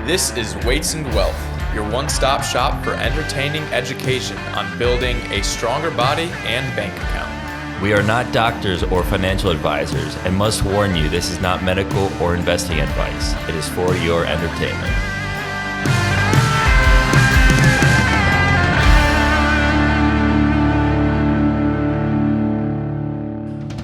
This is Weights and Wealth, your one-stop shop for entertaining education on building a stronger body and bank account. We are not doctors or financial advisors and must warn you this is not medical or investing advice. It is for your entertainment.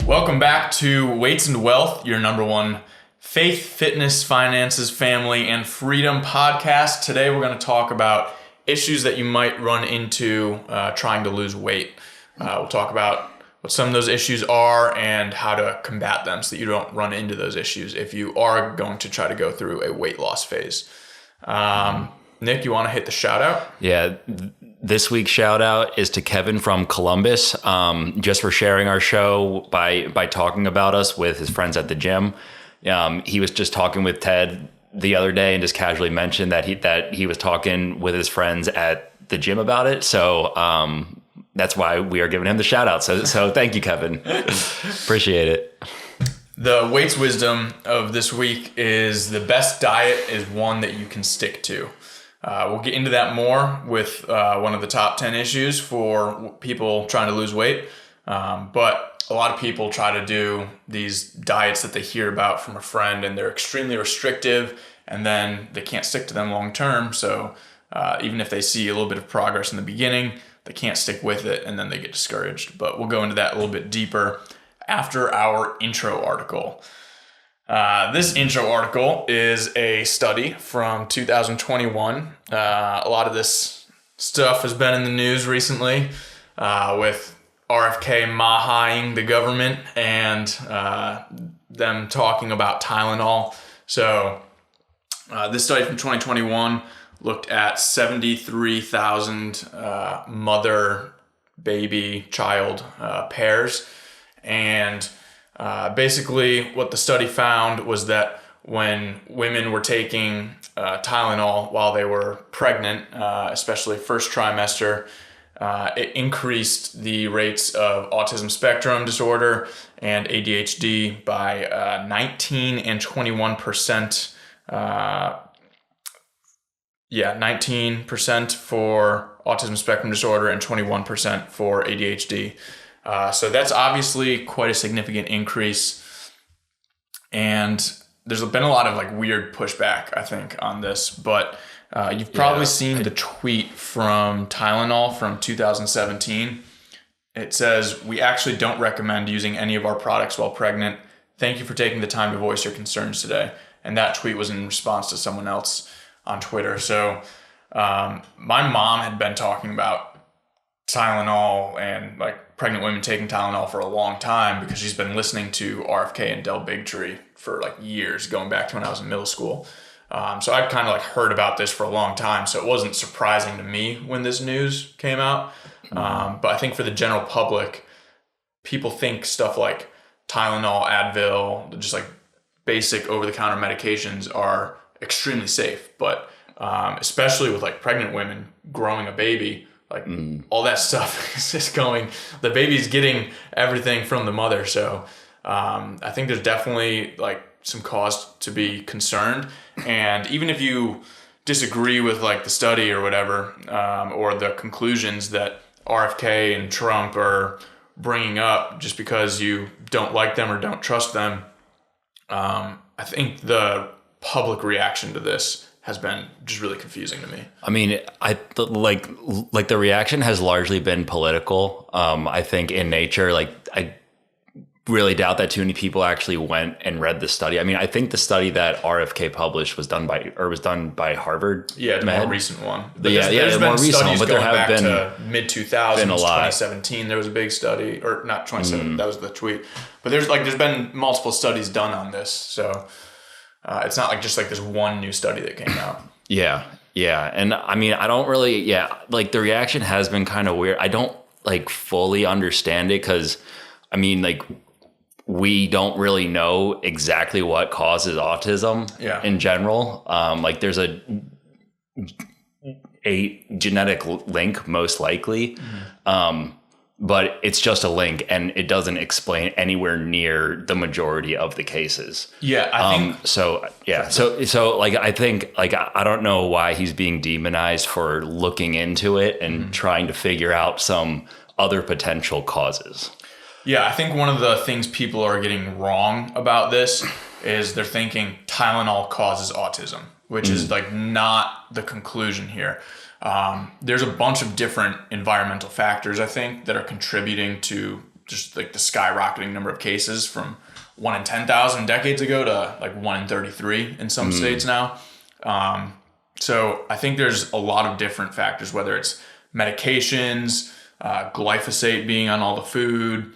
Welcome back to Weights and Wealth, your number one faith, fitness, finances, family, and freedom podcast. Today we're going to talk about issues that you might run into trying to lose weight. We'll talk about what some of those issues are and how to combat them so that you don't run into those issues if you are going to try to go through a weight loss phase. Nick, you want to hit the shout out? Yeah, this week's shout out is to Kevin from Columbus, just for sharing our show by talking about us with his friends at the gym. He was just talking with Ted the other day and just casually mentioned that he was talking with his friends at the gym about it. So that's why we are giving him the shout out. So thank you, Kevin. Appreciate it. The weights wisdom of this week is the best diet is one that you can stick to. We'll get into that more with one of the top 10 issues for people trying to lose weight. But a lot of people try to do these diets that they hear about from a friend, and they're extremely restrictive, and then they can't stick to them long term. So even if they see a little bit of progress in the beginning, they can't stick with it, and then they get discouraged. But we'll go into that a little bit deeper after our intro article. This intro article is a study from 2021. A lot of this stuff has been in the news recently with RFK MAHAing the government and them talking about Tylenol. So this study from 2021 looked at 73,000 mother, baby, child pairs. And basically what the study found was that when women were taking Tylenol while they were pregnant, especially first trimester, it increased the rates of autism spectrum disorder and ADHD by 19 and 21%. 19% for autism spectrum disorder and 21% for ADHD. So that's obviously quite a significant increase. And there's been a lot of weird pushback, I think, on this, but you've probably seen the tweet from Tylenol from 2017. It says, "We actually don't recommend using any of our products while pregnant. Thank you for taking the time to voice your concerns today." And that tweet was in response to someone else on Twitter. So my mom had been talking about Tylenol and pregnant women taking Tylenol for a long time because she's been listening to RFK and Del Bigtree for years, going back to when I was in middle school. So I'd kind of heard about this for a long time, so it wasn't surprising to me when this news came out. But I think for the general public, people think stuff like Tylenol, Advil, just basic over-the-counter medications are extremely safe. But especially with pregnant women growing a baby, all that stuff is just the baby's getting everything from the mother. So I think there's definitely some cause to be concerned. And even if you disagree with the study or whatever, or the conclusions that RFK and Trump are bringing up just because you don't like them or don't trust them, I think the public reaction to this has been just really confusing to me. I mean, the reaction has largely been political. I think in nature, I really doubt that too many people actually went and read the study. I mean, I think the study that RFK published was done by Harvard. Yeah, the more recent one. But there's been more recent one, but there have been to mid-2000s, 2017. There was a big study, or not 2017. That was the tweet. But there's there's been multiple studies done on this, so it's not just this one new study that came out. Yeah, and I mean, I don't really. The reaction has been kind of weird. I don't fully understand it because, I mean, we don't really know exactly what causes autism in general. There's a genetic link most likely. but it's just a link, and it doesn't explain anywhere near the majority of the cases. Yeah, I think so. Yeah, so like I think like I don't know why he's being demonized for looking into it and trying to figure out some other potential causes. Yeah, I think one of the things people are getting wrong about this is they're thinking Tylenol causes autism, which is like not the conclusion here. There's a bunch of different environmental factors, I think, that are contributing to just like the skyrocketing number of cases from 1 in 10,000 decades ago to like 1 in 33 in some states now. So I think there's a lot of different factors, whether it's medications, glyphosate being on all the food,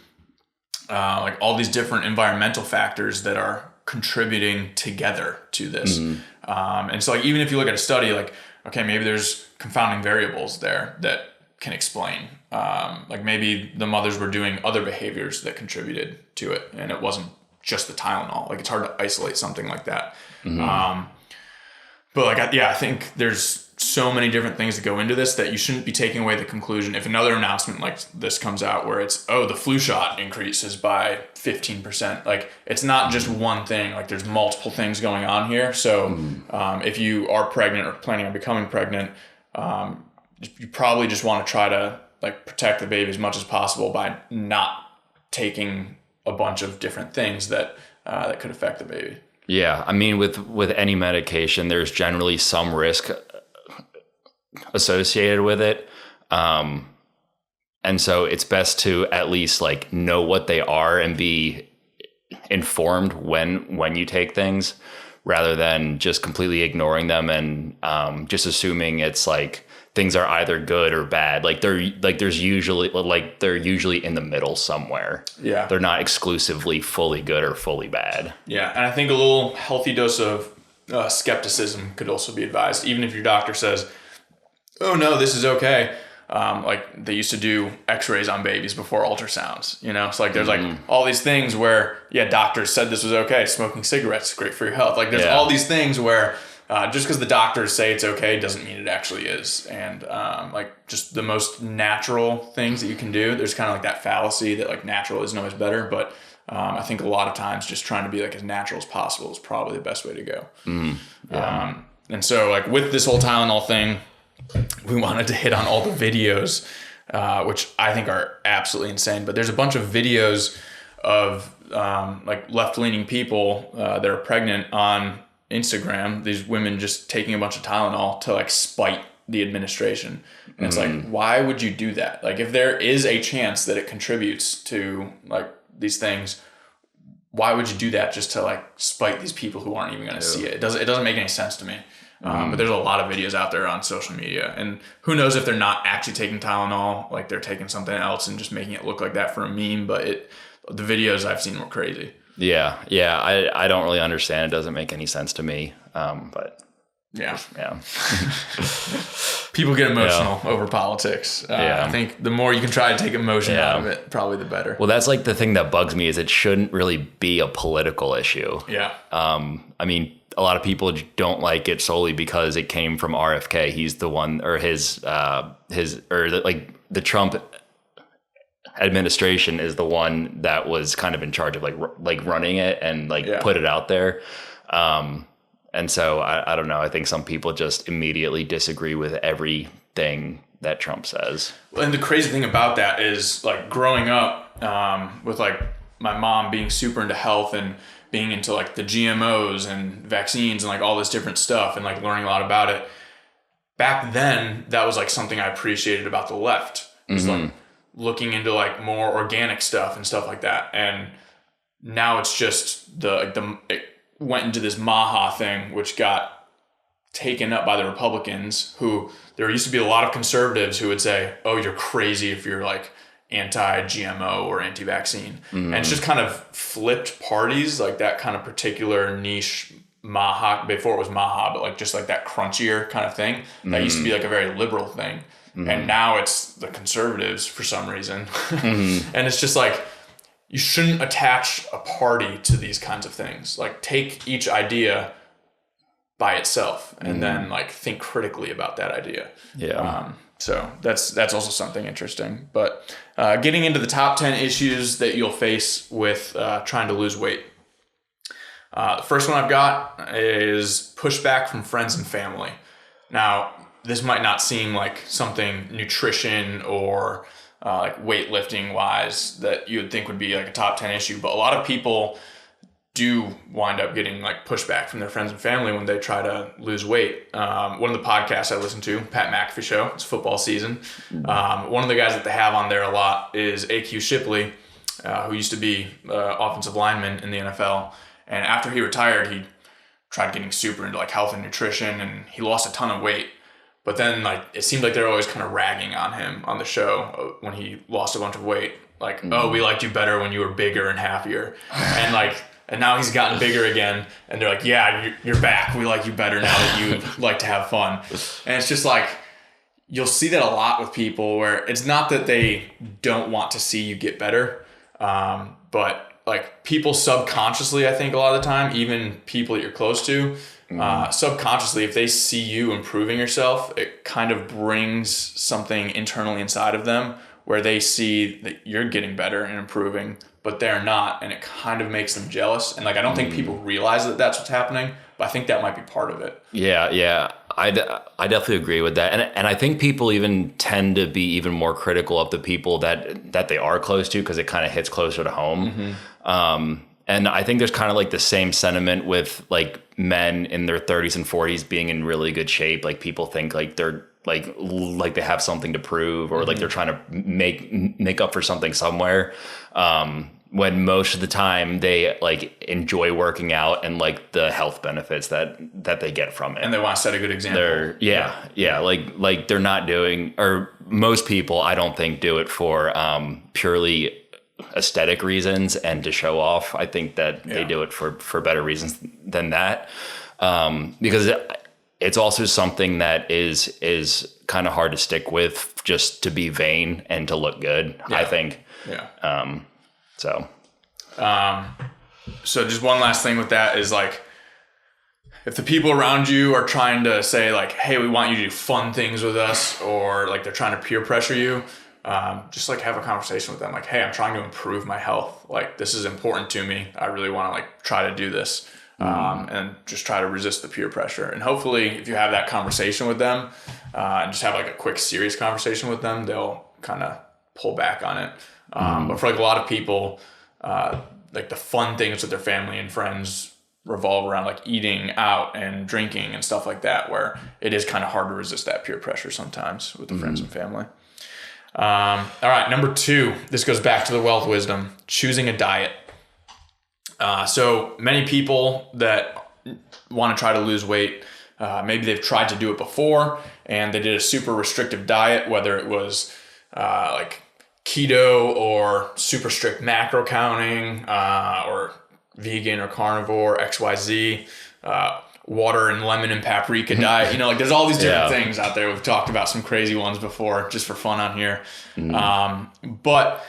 like all these different environmental factors that are contributing together to this. And so like even if you look at a study, like, okay, maybe there's confounding variables there that can explain. Like maybe the mothers were doing other behaviors that contributed to it, and it wasn't just the Tylenol. Like it's hard to isolate something like that. But like, I think there's so many different things that go into this that you shouldn't be taking away the conclusion. If another announcement like this comes out where it's, oh, the flu shot increases by 15%, like it's not just one thing, like there's multiple things going on here. So if you are pregnant or planning on becoming pregnant, you probably just want to try to like protect the baby as much as possible by not taking a bunch of different things that could affect the baby. Yeah, I mean, with any medication, there's generally some risk associated with it. And so it's best to at least like know what they are and be informed when you take things, rather than just completely ignoring them and just assuming it's like things are either good or bad. Like they're usually in the middle somewhere. Yeah. They're not exclusively fully good or fully bad. Yeah. And I think a little healthy dose of skepticism could also be advised, even if your doctor says, oh no, this is okay. Like they used to do x-rays on babies before ultrasounds, you know? So like there's like all these things where, doctors said this was okay. Smoking cigarettes is great for your health. Like there's all these things where just because the doctors say it's okay doesn't mean it actually is. And like just the most natural things that you can do, there's kind of like that fallacy that like natural isn't always better. But I think a lot of times just trying to be like as natural as possible is probably the best way to go. And so like with this whole Tylenol thing, we wanted to hit on all the videos, which I think are absolutely insane. But there's a bunch of videos of like left-leaning people that are pregnant on Instagram. These women just taking a bunch of Tylenol to like spite the administration. And it's like, why would you do that? Like if there is a chance that it contributes to like these things, why would you do that just to like spite these people who aren't even going to see it? It doesn't make any sense to me. But there's a lot of videos out there on social media, and who knows if they're not actually taking Tylenol, like they're taking something else and just making it look like that for a meme. But the videos I've seen were crazy. Yeah. I don't really understand. It doesn't make any sense to me. But yeah. People get emotional over politics. I think the more you can try to take emotion out of it, probably the better. Well, that's like the thing that bugs me is it shouldn't really be a political issue. Yeah. I mean, a lot of people don't like it solely because it came from RFK. He's the one, or the Trump administration is the one that was kind of in charge of like running it and put it out there. And so I don't know. I think some people just immediately disagree with everything that Trump says. And the crazy thing about that is like growing up with like my mom being super into health and being into like the GMOs and vaccines and like all this different stuff and like learning a lot about it. Back then, that was like something I appreciated about the left. It was like looking into like more organic stuff and stuff like that. And now it's just it went into this MAHA thing, which got taken up by the Republicans, who there used to be a lot of conservatives who would say, oh, you're crazy if you're like anti-GMO or anti-vaccine. And it's just kind of flipped parties, like that kind of particular niche MAHA, before it was MAHA, but like just like that crunchier kind of thing. That used to be like a very liberal thing. And now it's the conservatives for some reason. And it's just like, you shouldn't attach a party to these kinds of things. Like take each idea by itself and then like think critically about that idea. So that's also something interesting. But getting into the top 10 issues that you'll face with trying to lose weight. The first one I've got is pushback from friends and family. Now, this might not seem like something nutrition or like weightlifting wise that you would think would be like a top 10 issue, but a lot of people do wind up getting like pushback from their friends and family when they try to lose weight. One of the podcasts I listen to, Pat McAfee Show, it's football season. One of the guys that they have on there a lot is AQ Shipley, who used to be offensive lineman in the NFL. And after he retired, he tried getting super into like health and nutrition, and he lost a ton of weight. But then like it seemed like they're always kind of ragging on him on the show when he lost a bunch of weight. Like, oh, we liked you better when you were bigger and happier. And now he's gotten bigger again, and they're like, yeah, you're back. We like you better now that you like to have fun. And it's just like, you'll see that a lot with people where it's not that they don't want to see you get better, but like people subconsciously, I think a lot of the time, even people that you're close to, subconsciously, if they see you improving yourself, it kind of brings something internally inside of them where they see that you're getting better and improving, but they're not, and it kind of makes them jealous. And like, I don't think people realize that that's what's happening, but I think that might be part of it. Yeah. I definitely agree with that. And I think people even tend to be even more critical of the people that they are close to, because it kind of hits closer to home. And I think there's kind of like the same sentiment with like men in their 30s and 40s being in really good shape. Like people think like they're like they have something to prove, or like they're trying to make up for something somewhere. When most of the time they like enjoy working out and like the health benefits that they get from it. And they want to set a good example. Like they're not doing, or most people I don't think do it for purely aesthetic reasons and to show off. I think that they do it for better reasons than that. Because it's also something that is kind of hard to stick with, just to be vain and to look good, I think. Yeah. So just one last thing with that is like, if the people around you are trying to say like, hey, we want you to do fun things with us, or like they're trying to peer pressure you, just like have a conversation with them. Like, hey, I'm trying to improve my health. Like, this is important to me. I really want to like try to do this. And just try to resist the peer pressure. And hopefully if you have that conversation with them, and just have like a quick, serious conversation with them, they'll kind of pull back on it. But for like a lot of people, like the fun things with their family and friends revolve around like eating out and drinking and stuff like that, where it is kind of hard to resist that peer pressure sometimes with the friends and family. All right, number 2, this goes back to the wealth wisdom, choosing a diet. So many people that want to try to lose weight, maybe they've tried to do it before and they did a super restrictive diet, whether it was like keto or super strict macro counting, or vegan or carnivore, XYZ, water and lemon and paprika diet. You know, like there's all these different things out there. We've talked about some crazy ones before just for fun on here. But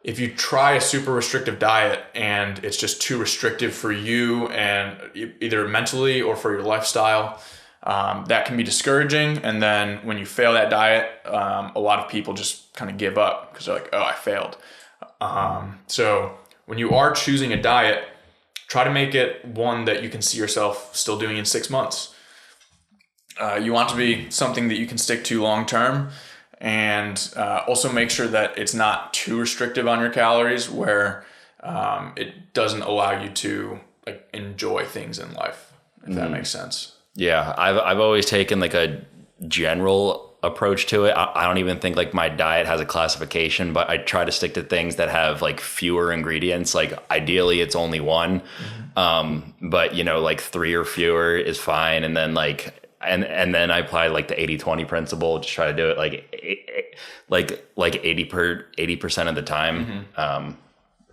if you try a super restrictive diet and it's just too restrictive for you and either mentally or for your lifestyle, that can be discouraging. And then when you fail that diet, a lot of people just kind of give up because they're like, oh, I failed. So when you are choosing a diet, try to make it one that you can see yourself still doing in 6 months. You want to be something that you can stick to long term. And also make sure that it's not too restrictive on your calories where it doesn't allow you to like enjoy things in life, if that makes sense. Yeah, I've always taken like a general approach to it. I don't even think like my diet has a classification, but I try to stick to things that have like fewer ingredients. Like ideally it's only one, but you know, like 3 or fewer is fine. And then like and then I apply like the 80-20 principle, just try to do it like 80% of the time.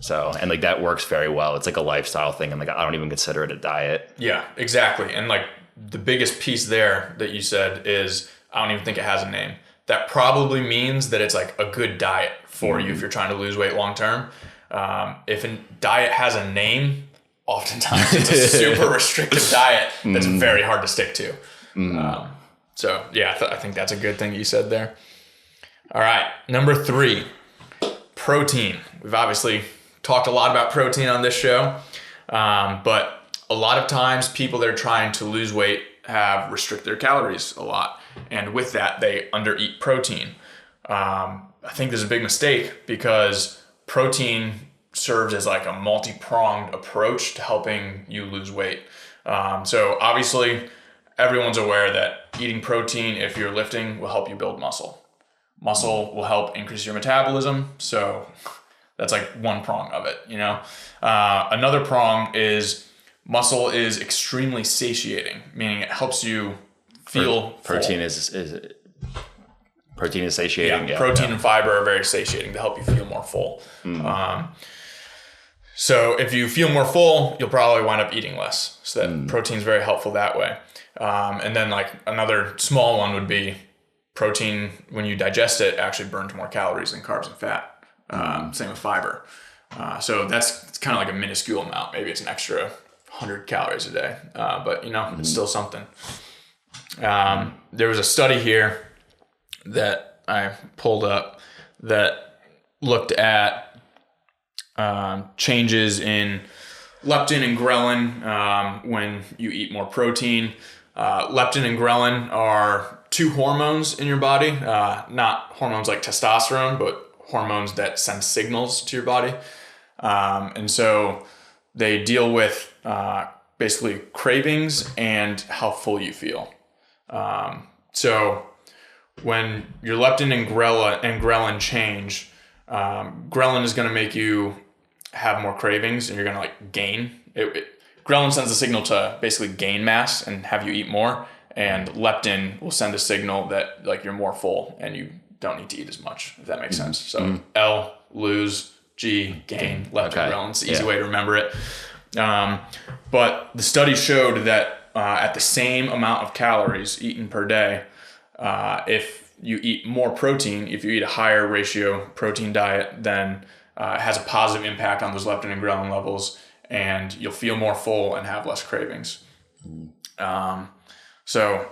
So, and like that works very well. It's like a lifestyle thing. And like, I don't even consider it a diet. Yeah, exactly. And like the biggest piece there that you said is, I don't even think it has a name. That probably means that it's like a good diet for you if you're trying to lose weight long term. If a diet has a name, oftentimes it's a super restrictive diet that's very hard to stick to. So yeah, I think that's a good thing you said there. All right, number 3, protein. We've obviously talked a lot about protein on this show, but a lot of times people that are trying to lose weight have restricted their calories a lot. And with that, they undereat protein. I think there's a big mistake because protein serves as like a multi-pronged approach to helping you lose weight. So obviously, everyone's aware that eating protein, if you're lifting, will help you build muscle. Muscle will help increase your metabolism. So that's like one prong of it, you know. Another prong is muscle is extremely satiating, meaning it helps you feel protein full. Protein is satiating. Yeah, protein and fiber are very satiating to help you feel more full. So if you feel more full, you'll probably wind up eating less. So that protein is very helpful that way. And then like another small one would be protein, when you digest it, actually burns more calories than carbs and fat. Same with fiber. So it's kind of like a minuscule amount. Maybe it's an extra 100 calories a day. But you know, it's still something. There was a study here that I pulled up that looked at changes in leptin and ghrelin when you eat more protein. Leptin and ghrelin are 2 hormones in your body, not hormones like testosterone, but hormones that send signals to your body. And so they deal with basically cravings and how full you feel. So when your leptin and ghrelin change, ghrelin is going to make you have more cravings and you're going to like gain. Ghrelin sends a signal to basically gain mass and have you eat more, and leptin will send a signal that like you're more full and you don't need to eat as much, if that makes sense. So L, lose, G, gain, leptin, ghrelin. It's the easy way to remember it. But the study showed that at the same amount of calories eaten per day, if you eat more protein, if you eat a higher ratio protein diet, then it has a positive impact on those leptin and ghrelin levels, and you'll feel more full and have less cravings. So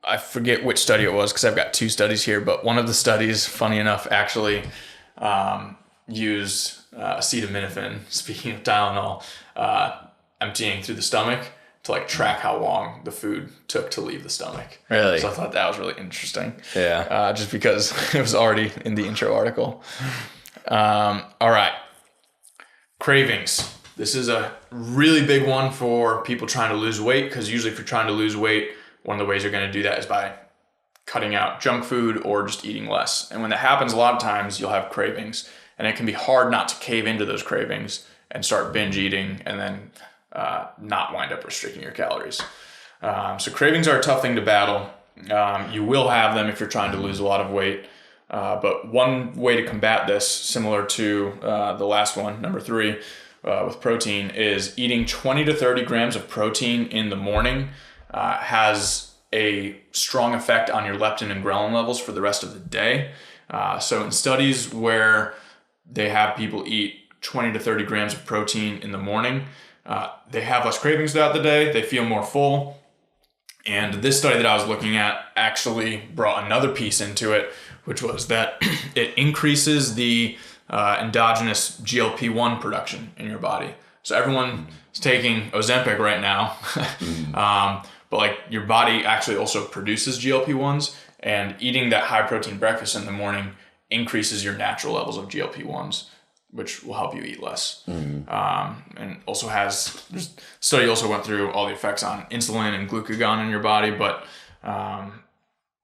I forget which study it was because I've got 2 studies here, but one of the studies, funny enough, actually used acetaminophen, speaking of Tylenol, emptying through the stomach to like track how long the food took to leave the stomach. Really? So I thought that was really interesting. Yeah. Just because it was already in the intro article. All right. Cravings. This is a really big one for people trying to lose weight, because usually if you're trying to lose weight, one of the ways you're going to do that is by cutting out junk food or just eating less. And when that happens, a lot of times you'll have cravings, and it can be hard not to cave into those cravings and start binge eating and then not wind up restricting your calories. So cravings are a tough thing to battle. You will have them if you're trying to lose a lot of weight. But one way to combat this, similar to the last one, number 3, with protein, is eating 20 to 30 grams of protein in the morning has a strong effect on your leptin and ghrelin levels for the rest of the day. So in studies where they have people eat 20 to 30 grams of protein in the morning, they have less cravings throughout the day, they feel more full. And this study that I was looking at actually brought another piece into it, which was that it increases the endogenous GLP-1 production in your body. So everyone is taking Ozempic right now, but like your body actually also produces GLP-1s, and eating that high protein breakfast in the morning increases your natural levels of GLP-1s, which will help you eat less. And also this study also went through all the effects on insulin and glucagon in your body, but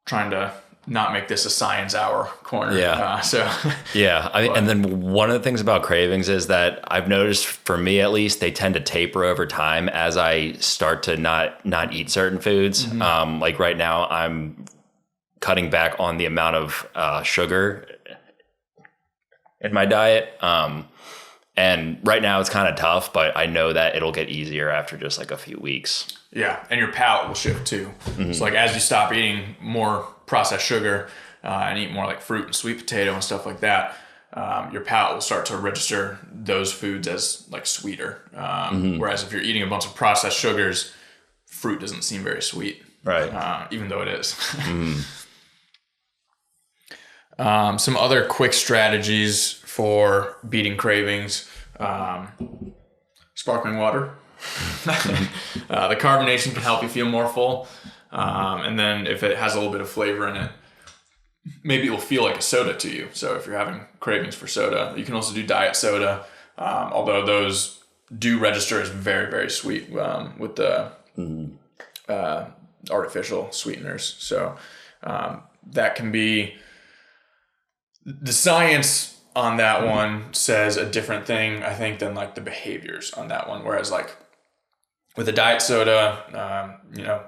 trying to not make this a science hour corner. Yeah. Yeah. And then one of the things about cravings is that I've noticed, for me at least, they tend to taper over time as I start to not eat certain foods. Like right now, I'm cutting back on the amount of sugar in my diet. And right now it's kind of tough, but I know that it'll get easier after just like a few weeks. Yeah. And your palate will shift too. So like as you stop eating more processed sugar and eat more like fruit and sweet potato and stuff like that, your palate will start to register those foods as like sweeter. Whereas if you're eating a bunch of processed sugars, fruit doesn't seem very sweet. Right. Even though it is. Some other quick strategies for beating cravings. Sparkling water. The carbonation can help you feel more full. And then if it has a little bit of flavor in it, maybe it will feel like a soda to you. So if you're having cravings for soda, you can also do diet soda. Although those do register as very, very sweet with the artificial sweeteners. So that can be... The science on that one says a different thing, I think, than like the behaviors on that one. Whereas like with a diet soda,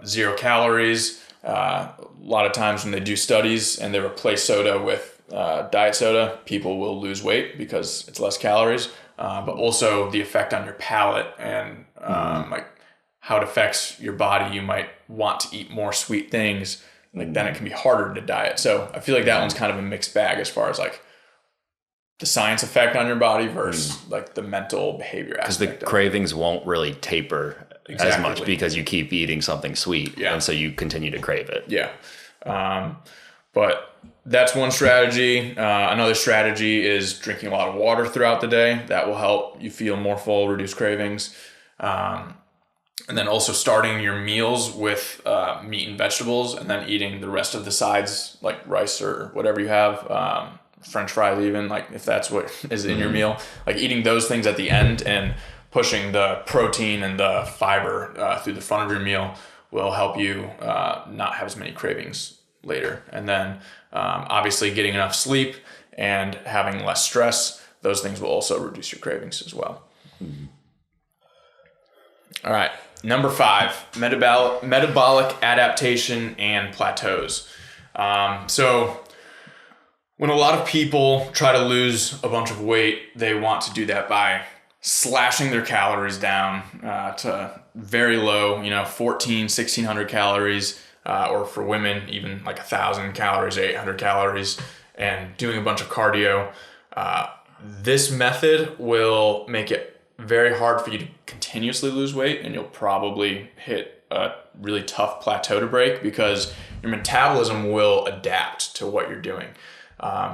0 calories. A lot of times when they do studies and they replace soda with diet soda, people will lose weight because it's less calories. But also the effect on your palate and like how it affects your body. You might want to eat more sweet things. Like then it can be harder to diet. So I feel like that one's kind of a mixed bag as far as like the science effect on your body versus like the mental behavior aspect. Because the cravings won't really taper as much because you keep eating something sweet. Yeah. And so you continue to crave it. Yeah. But that's one strategy. Another strategy is drinking a lot of water throughout the day. That will help you feel more full, reduce cravings. And then also starting your meals with meat and vegetables, and then eating the rest of the sides, like rice or whatever you have, French fries even, like if that's what is in your meal. Like eating those things at the end and pushing the protein and the fiber through the front of your meal will help you not have as many cravings later. And then obviously getting enough sleep and having less stress, those things will also reduce your cravings as well. All right. Number 5, metabolic adaptation and plateaus. So when a lot of people try to lose a bunch of weight, they want to do that by slashing their calories down to very low, 1,1600 calories, or for women, even like 1,000 calories, 800 calories, and doing a bunch of cardio. This method will make it very hard for you to continuously lose weight, and you'll probably hit a really tough plateau to break because your metabolism will adapt to what you're doing.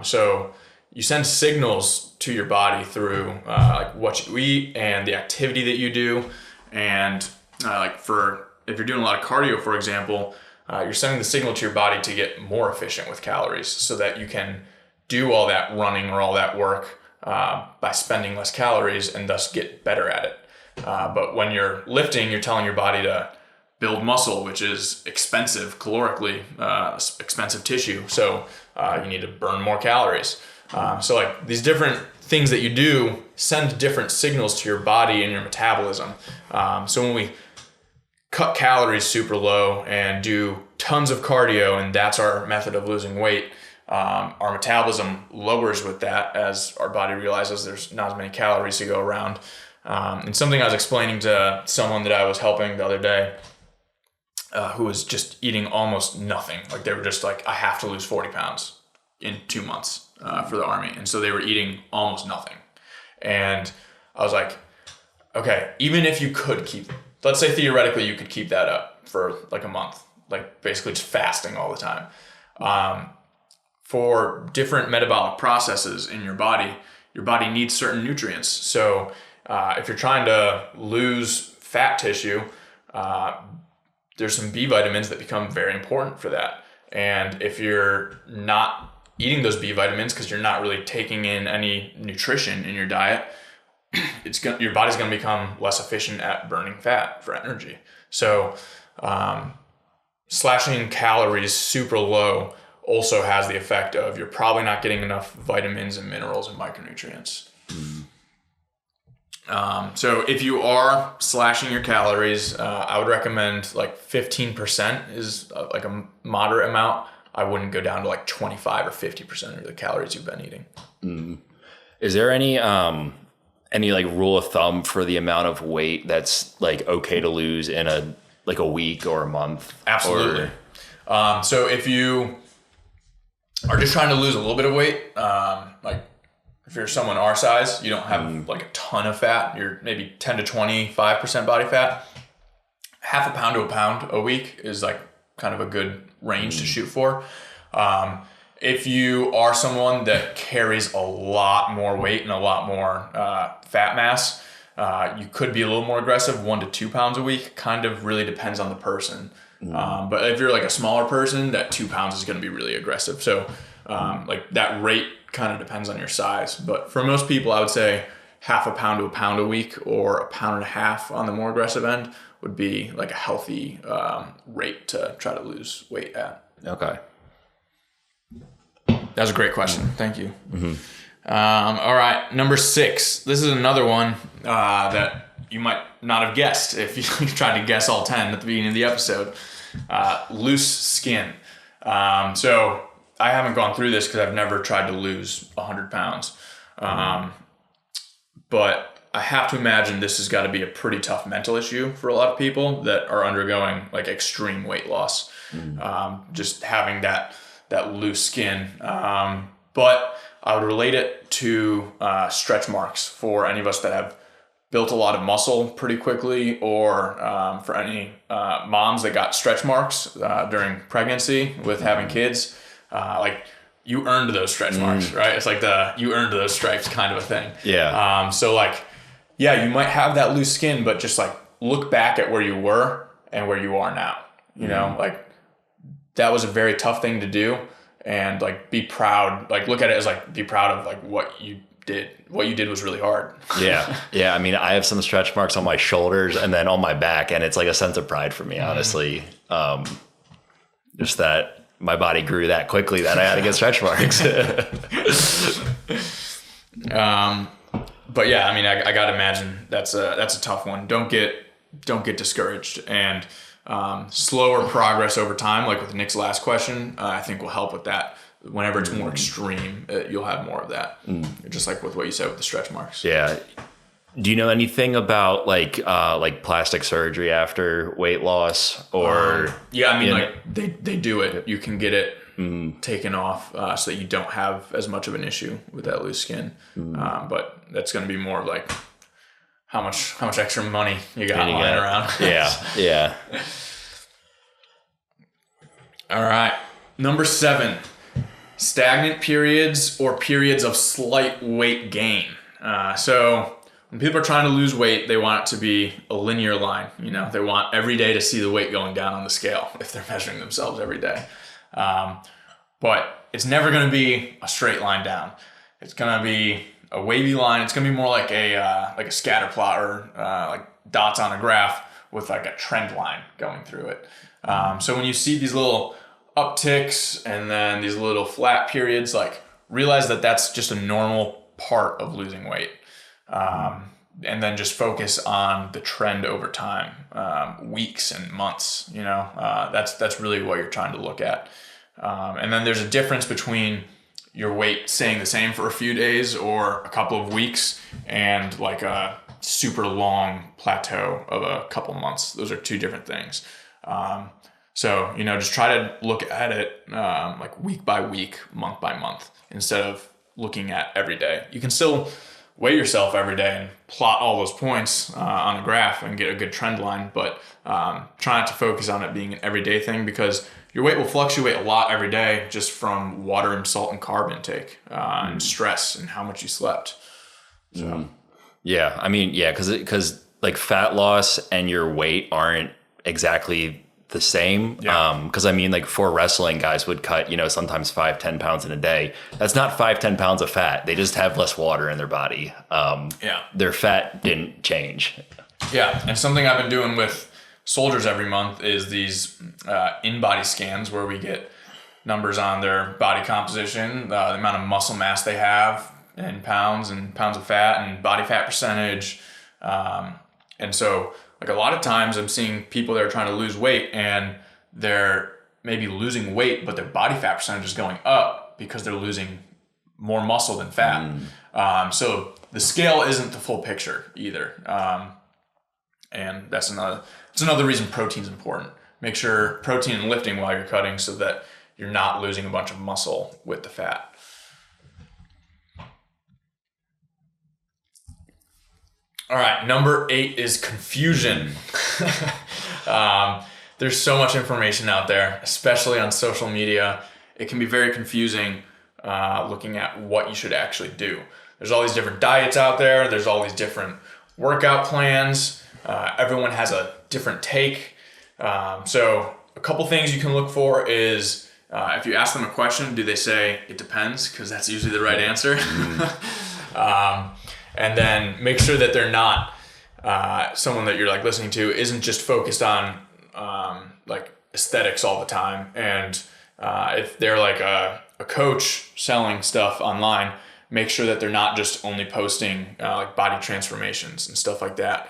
So you send signals to your body through like what you eat and the activity that you do. And if you're doing a lot of cardio, for example, you're sending the signal to your body to get more efficient with calories so that you can do all that running or all that work by spending less calories and thus get better at it. But when you're lifting, you're telling your body to build muscle, which is expensive calorically, expensive tissue. So you need to burn more calories. So like these different things that you do send different signals to your body and your metabolism. So when we cut calories super low and do tons of cardio, and that's our method of losing weight, our metabolism lowers with that as our body realizes there's not as many calories to go around. And something I was explaining to someone that I was helping the other day, who was just eating almost nothing. Like they were just like, I have to lose 40 pounds in 2 months for the Army. And so they were eating almost nothing. And I was like, okay, even if you could let's say theoretically you could keep that up for like a month, like basically just fasting all the time. For different metabolic processes in your body needs certain nutrients. So if you're trying to lose fat tissue, there's some B vitamins that become very important for that. And if you're not eating those B vitamins because you're not really taking in any nutrition in your diet, your body's going to become less efficient at burning fat for energy. So slashing calories super low also has the effect of you're probably not getting enough vitamins and minerals and micronutrients. So if you are slashing your calories, I would recommend like 15% is like a moderate amount. I wouldn't go down to like 25 or 50% of the calories you've been eating. Is there any like rule of thumb for the amount of weight that's like okay to lose in a week or a month? Absolutely. So if you are just trying to lose a little bit of weight, like if you're someone our size, you don't have like a ton of fat, you're maybe 10 to 25% body fat, half a pound to a pound a week is like kind of a good range to shoot for. if you are someone that carries a lot more weight and a lot more fat mass, you could be a little more aggressive, 1 to 2 pounds a week. Kind of really depends on the person. But if you're like a smaller person, that 2 pounds is going to be really aggressive. So like that rate kind of depends on your size. But for most people, I would say 0.5 pound to 1 pound a week, or 1.5 pounds on the more aggressive end would be like a healthy rate to try to lose weight at. Okay. That was a great question. Thank you. All right. Number 6. This is another one that you might not have guessed if you tried to guess all 10 at the beginning of the episode. Loose skin. So I haven't gone through this because I've never tried to lose 100 pounds. But I have to imagine this has got to be a pretty tough mental issue for a lot of people that are undergoing like extreme weight loss. Just having that loose skin. But I would relate it to stretch marks for any of us that have built a lot of muscle pretty quickly, or for any moms that got stretch marks during pregnancy with having kids. Like you earned those stretch marks, right? It's like you earned those stripes kind of a thing. Yeah. So like, yeah, you might have that loose skin, but just like look back at where you were and where you are now. You know, like that was a very tough thing to do, and like be proud. Like look at it as like be proud of like what you did. What you did was really hard. Yeah. I mean, I have some stretch marks on my shoulders and then on my back, and it's like a sense of pride for me, honestly. Just that my body grew that quickly that I had to get stretch marks. But yeah, I mean, I gotta imagine that's a tough one. Don't get discouraged, and slower progress over time, like with Nick's last question, I think will help with that. Whenever it's more extreme, you'll have more of that. Just like with what you said with the stretch marks. Yeah. Do you know anything about like plastic surgery after weight loss, or? Yeah, I mean, like they do it. You can get it taken off so that you don't have as much of an issue with that loose skin. But that's going to be more of like how much extra money you got lying around. Yeah. All right. Number 7, stagnant periods or periods of slight weight gain. So when people are trying to lose weight, they want it to be a linear line. You know, they want every day to see the weight going down on the scale if they're measuring themselves every day. But it's never going to be a straight line down. It's going to be a wavy line. It's going to be more like a scatter plot, or like dots on a graph with like a trend line going through it. So when you see these little upticks and then these little flat periods, like realize that that's just a normal part of losing weight. And then just focus on the trend over time, weeks and months. You know, that's really what you're trying to look at. And then there's a difference between your weight staying the same for a few days or a couple of weeks and like a super long plateau of a couple months. Those are two different things. So, you know, just try to look at it like week by week, month by month, instead of looking at every day. You can still weigh yourself every day and plot all those points on a graph and get a good trend line, but try not to focus on it being an everyday thing, because your weight will fluctuate a lot every day just from water and salt and carb intake and stress and how much you slept. So. Yeah, I mean, yeah, because like fat loss and your weight aren't exactly the same. Because I mean, like for wrestling, guys would cut, you know, sometimes 5-10 pounds in a day. That's not 5-10 pounds of fat. They just have less water in their body. Their fat didn't change. Yeah, and something I've been doing with soldiers every month is these in-body scans where we get numbers on their body composition, the amount of muscle mass they have in pounds and pounds of fat and body fat percentage. And so like a lot of times I'm seeing people that are trying to lose weight and they're maybe losing weight, but their body fat percentage is going up because they're losing more muscle than fat. So the scale isn't the full picture either. And that's another reason protein's important. Make sure protein and lifting while you're cutting so that you're not losing a bunch of muscle with the fat. All right, number 8 is confusion. There's so much information out there, especially on social media. it can be very confusing looking at what you should actually do. There's all these different diets out there. There's all these different workout plans. Everyone has a different take. So a couple things you can look for is if you ask them a question, do they say it depends? Because that's usually the right answer. And then make sure that they're not someone that you're like listening to isn't just focused on like aesthetics all the time. And if they're like a coach selling stuff online, make sure that they're not just only posting like body transformations and stuff like that.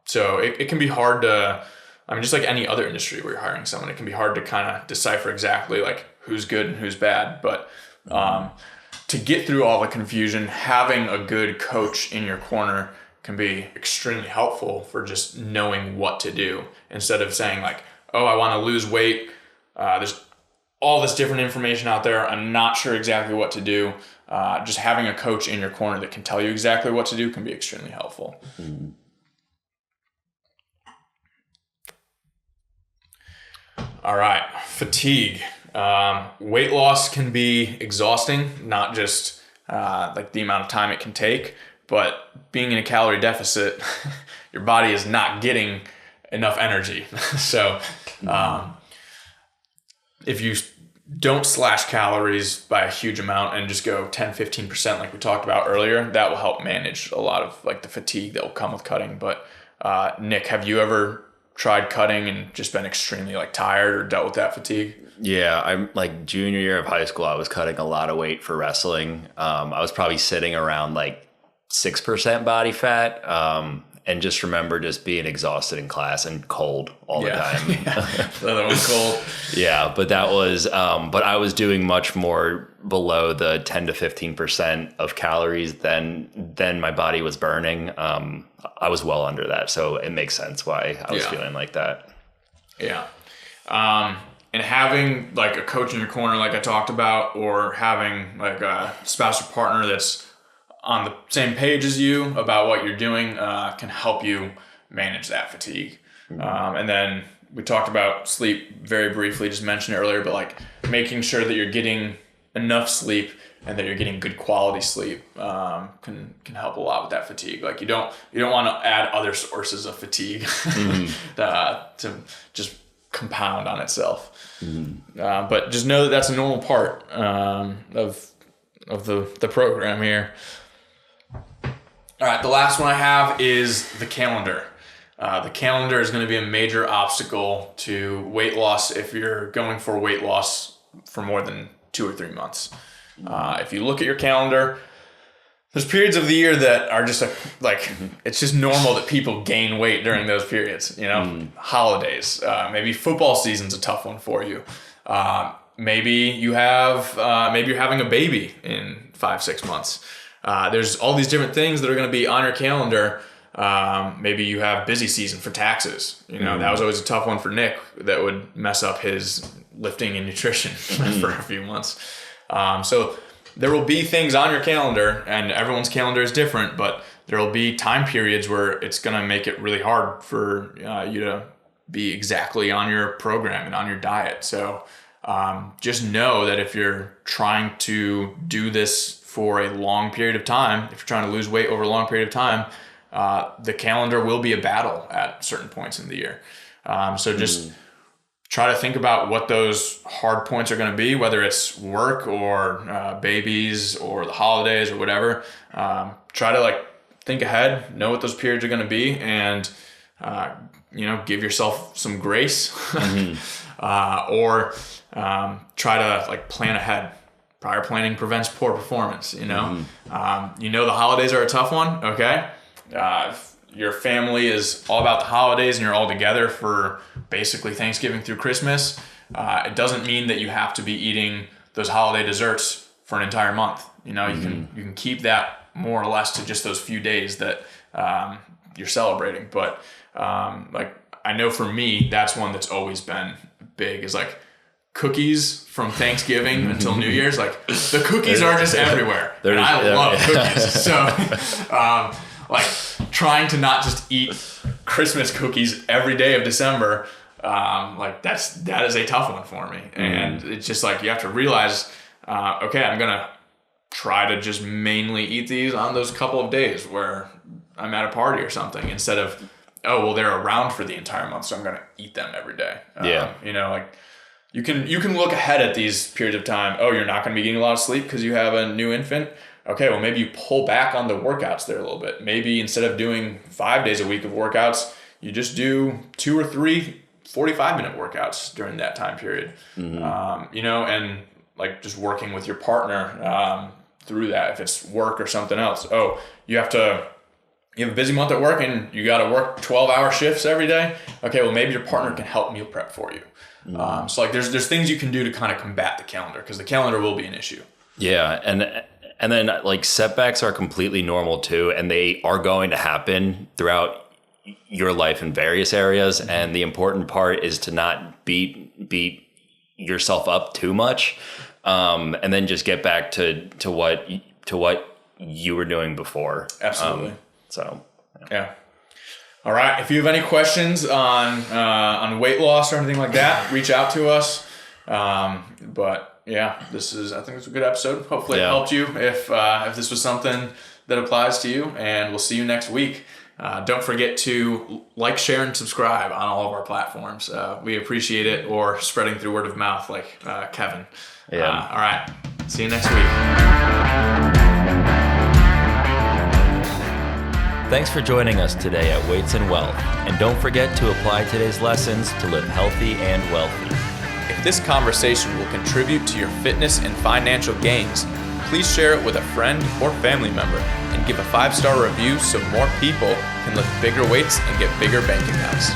So it can be hard to, I mean, just like any other industry where you're hiring someone, it can be hard to kind of decipher exactly like who's good and who's bad. But to get through all the confusion, having a good coach in your corner can be extremely helpful for just knowing what to do instead of saying like, oh, I want to lose weight. There's all this different information out there. I'm not sure exactly what to do. Just having a coach in your corner that can tell you exactly what to do can be extremely helpful. Mm-hmm. All right, fatigue. Weight loss can be exhausting, not just like the amount of time it can take, but being in a calorie deficit, your body is not getting enough energy. So if you don't slash calories by a huge amount and just go 10-15% like we talked about earlier, that will help manage a lot of like the fatigue that will come with cutting. But Nick, have you ever tried cutting and just been extremely like tired or dealt with that fatigue? Yeah, I'm like junior year of high school, I was cutting a lot of weight for wrestling. I was probably sitting around like 6% body fat. And just remember just being exhausted in class and cold all the time. The other one's cold. Yeah, but that was, but I was doing much more below the 10 to 15% of calories than my body was burning. I was well under that. So it makes sense why I was feeling like that. Yeah. And having like a coach in your corner, like I talked about, or having like a spouse or partner that's on the same page as you about what you're doing can help you manage that fatigue. And then we talked about sleep very briefly, just mentioned it earlier, but like making sure that you're getting enough sleep and that you're getting good quality sleep can help a lot with that fatigue. Like you don't want to add other sources of fatigue to just compound on itself. But just know that that's a normal part of the program here. All right, the last one I have is the calendar. The calendar is going to be a major obstacle to weight loss if you're going for weight loss for more than 2 or 3 months. If you look at your calendar, there's periods of the year that are just like it's just normal that people gain weight during those periods. You know, holidays, maybe football season's a tough one for you. Maybe you're having a baby in 5-6 months. There's all these different things that are going to be on your calendar. Maybe you have busy season for taxes. You know, that was always a tough one for Nick that would mess up his lifting and nutrition for a few months. So there will be things on your calendar, and everyone's calendar is different, but there will be time periods where it's going to make it really hard for you to be exactly on your program and on your diet. So just know that if you're trying to do this for a long period of time, if you're trying to lose weight over a long period of time, the calendar will be a battle at certain points in the year. So just try to think about what those hard points are going to be, whether it's work or babies or the holidays or whatever. Try to like think ahead, know what those periods are going to be, and give yourself some grace, or try to like plan ahead. Prior planning prevents poor performance. The holidays are a tough one. Okay. If your family is all about the holidays and you're all together for basically Thanksgiving through Christmas, it doesn't mean that you have to be eating those holiday desserts for an entire month. You can keep that more or less to just those few days that you're celebrating. But like I know for me, that's one that's always been big, is like cookies from Thanksgiving until New Year's. Like the cookies are just everywhere. And I love cookies. So like trying to not just eat Christmas cookies every day of December like that is a tough one for me. And it's just like, you have to realize, okay, I'm going to try to just mainly eat these on those couple of days where I'm at a party or something, instead of, oh, well, they're around for the entire month, so I'm going to eat them every day. You know, like you can look ahead at these periods of time. Oh, you're not going to be getting a lot of sleep because you have a new infant. Okay, well, maybe you pull back on the workouts there a little bit. Maybe instead of doing 5 days a week of workouts, you just do 2 or 3 45-minute workouts during that time period. You know, and like just working with your partner through that, if it's work or something else. Oh, you have a busy month at work and you got to work 12-hour shifts every day. Okay, well, maybe your partner can help meal prep for you. So like there's things you can do to kind of combat the calendar, because the calendar will be an issue. Yeah, and then like setbacks are completely normal too, and they are going to happen throughout your life in various areas. And the important part is to not beat yourself up too much, and then just get back to what you were doing before. Absolutely. So yeah. All right. If you have any questions on weight loss or anything like that, reach out to us. But yeah, I think it's a good episode. Hopefully it helped you if this was something that applies to you, and we'll see you next week. Don't forget to like, share, and subscribe on all of our platforms. We appreciate it, or spreading through word of mouth like Kevin. Yeah. All right. See you next week. Thanks for joining us today at Weights and Wealth. And don't forget to apply today's lessons to live healthy and wealthy. If this conversation will contribute to your fitness and financial gains, please share it with a friend or family member, and give a 5-star review so more people can lift bigger weights and get bigger bank accounts.